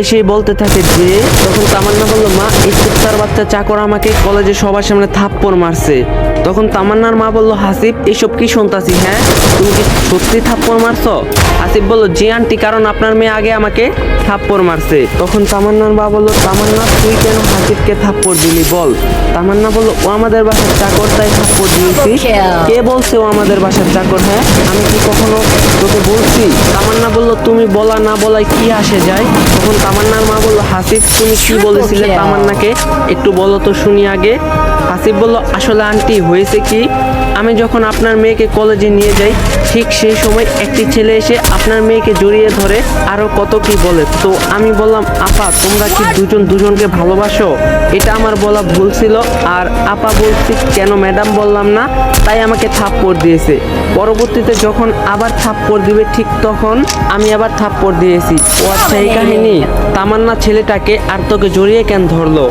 এসে বলতে থাকে যে, তখন তামান্না বলল, মা এই কুত্তার বাচ্চা চাকর আমাকে কলেজে সবার সামনে থাপ্পড় মারছে। তখন তামান্নার মা বলল, হাসিব এসব কি শুনতাছি, হ্যাঁ তুমি কি সত্যি থাপ্পড় মারছো? হাসিব বলল, জি আন্টি, কারণ আপনার মেয়ে আগে আমাকে থাপ্পড় মারছে। তখন তামান্নার মা বলল, তামান্না তুই কেন হাসিবকে থাপ্পড় দিলি বল? তামান্না বলল, ও আমাদের বাসার চাকর, তাই থাপ্পড় দিয়েছি। কে বলছে ও আমাদের বাসার চাকর? হ্যাঁ আমি কি কখনো তোকে বলছি? তামান্না বলল, তুমি বলা না বলাই কি আসে যায়? তখন তামান্নার মা বলল, হাসিব তুমি কি বলেছিলে তামান্নাকে একটু বলো তো শুনি আগে। হাসিব বলল, আসলে আন্টি হয়েছে কি, আমি যখন আপনার মেয়েকে কলেজে নিয়ে যাই ঠিক সেই সময় একটি ছেলে এসে আপনার মেয়েকে জড়িয়ে ধরে আরো কত কি বলে। তো আমি বললাম, আপা তোমরা কি দুজন দুজনকে ভালোবাসো? এটা আমার বলা ভুল ছিল। আর আপা বলছি কেন ম্যাডাম বললাম না, তাই আমাকে থাপ্পড় দিয়েছে। পরবর্তীতে যখন আবার থাপ্পড় দিবে ঠিক তখন আমি আবার থাপ্পড় দিয়েছি। ও আচ্ছা এই কাহিনী। তামান্না ছেলেটাকে আর তোকে জড়িয়ে কেন ধরলো?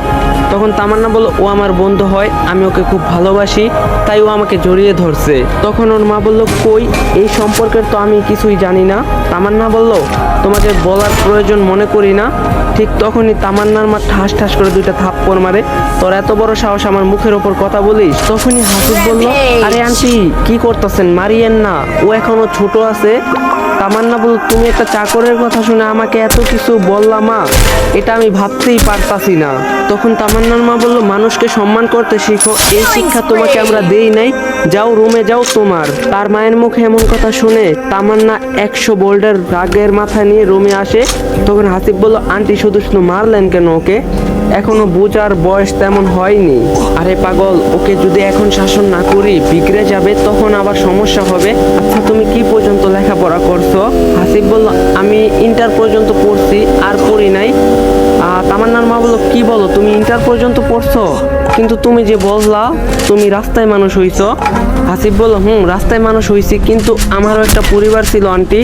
তখন তামান্না বলল, ও আমার বন্ধু হয়, আমি ওকে খুব ভালোবাসি, তাই ও আমাকে জড়িয়ে ধরছে। তখন ওর মা বলল, কই এই সম্পর্কের তো আমি কিছুই জানি না। তামান্না বলল, তোমাকে বলার প্রয়োজন মনে করি না। ঠিক তখনই তামান্নার মা ঠাস ঠাস করে দুইটা থাপ্পড় মারে। তোর এত বড় সাহস আমার মুখের ওপর কথা বলিস? তখনই হাসিব বলল, আরে আন্টি কি করতেছেন, মারিয়েন না, ও এখনো ছোট আছে। তামান্না বলল, তুমি একটা চাকরের কথা শুনে আমাকে এত কিছু বললা মা, এটা আমি ভাবতেই পারতাছি না। তখন তামান্নার মা বলল, মানুষকে সম্মান করতে শিখো, এই শিক্ষা তোমাকে আমরা দেই নাই, যাও রুমে যাও তোমার। তার মায়ের মুখে এমন কথা শুনে তামান্না 100 বোল্ডের রাগের মাথা নিয়ে রুমে আসে। তখন হাসিব বলল, আন্টি শুধু শুধু মারলেন কেন ওকে? এখনো বুঝার বয়স তেমন হয়নি। আরে পাগল, ওকে যদি এখন শাসন না করি বিগড়ে যাবে, তখন আবার সমস্যা হবে। আচ্ছা তুমি কি পর্যন্ত লেখাপড়া করছো? হাসিব বলল, আমি ইন্টার পর্যন্ত পড়ছি, আর পড়ি নাই। তামান্নার মা বলল, কি বলো তুমি ইন্টার পর্যন্ত পড়ছো? কিন্তু তুমি যে বললা তুমি রাস্তায় মানুষ হইছো। হাসিব বলল, রাস্তায় মানুষ হইছি, কিন্তু আমারও একটা পরিবার ছিল আন্টি।